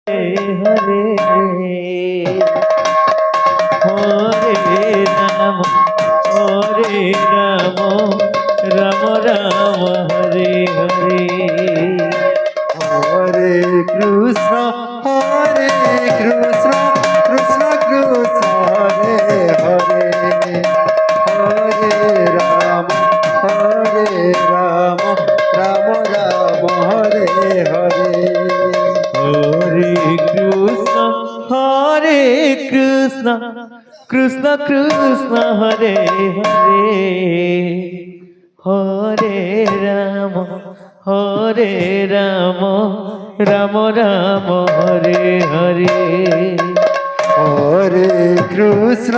Hare Hare Ram Ram Ram Hare Hare Hare Krishna Krishna Krishna Hare Hare Hare Ram Ram Ram Hare Hare Hare Krishna Krishna Krishna Hare Hare Hare Ram Ram Ram Hare Hare Hare Krishna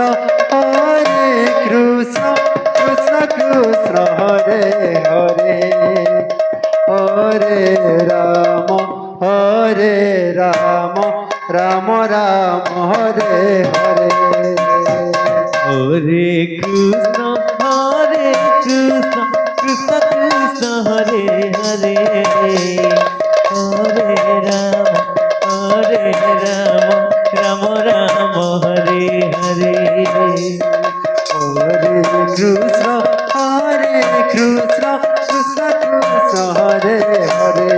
Krishna Krishna Hare Hare Hare Ram Ram Ram Hare Hare Hare Krishna Krishna Krishna Hare Hare Hare Ram Ram Ram Hare Hare Hare Krishna Krishna Krishna Hare Hare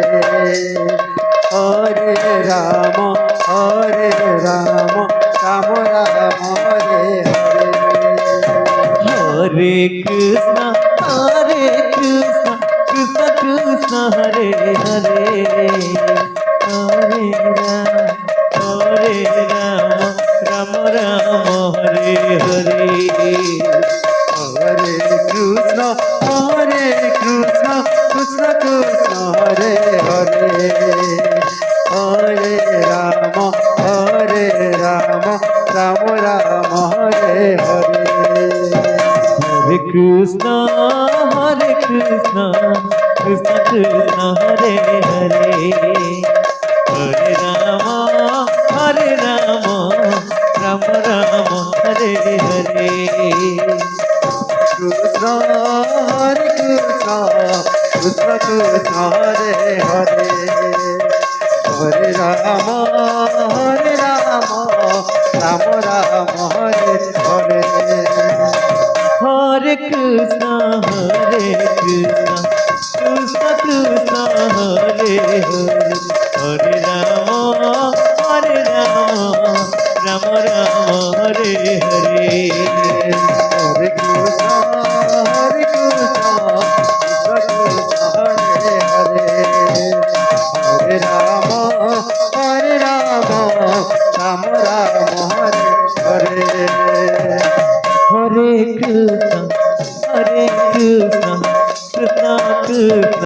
Hare Ram Ram Ram Hare Hare Hare Krishna Krishna Krishna Hare Hare Hare Ram Ram Hare Hare Hare Krishna Krishna Krishna Hare Hare Hare Ram Ram Ram Hare Hare Hare Krishna Krishna Krishna Hare Hare Hare Ram Ram Ram Hare Hare Krishna Krishna Krishna Hare Hare Hare Ram Ram Ram Hare Hare Hare Krishna Krishna Krishna Hare Hare Hare Ram Ram Hare Hare Hare Krishna Hare Hare Hare Ram Ram Hare Hare Hare Krishna Krishna Krishna